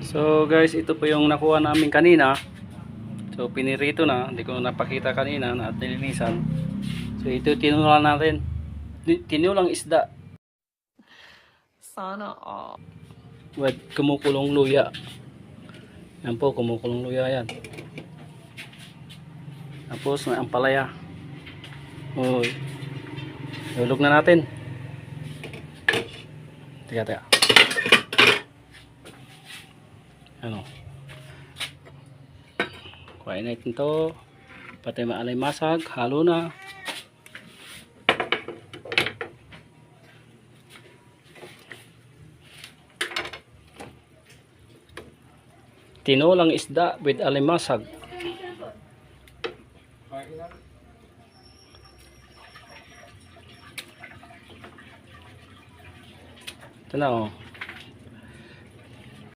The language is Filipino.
So guys, ito po yung nakuha namin kanina. So pinirito na, hindi ko napakita kanina na at nilinisan. So ito tinulang natin. Tinulang isda. Sana all. With kumukulong luya. Yan po, kumukulong luya yan. Tapos may ampalaya. Uy. Hulog na natin. Teka. Ano? Kuhain natin to. Pati maalay masag. Halo na. Tinulang isda with alimasag. Ito na oh.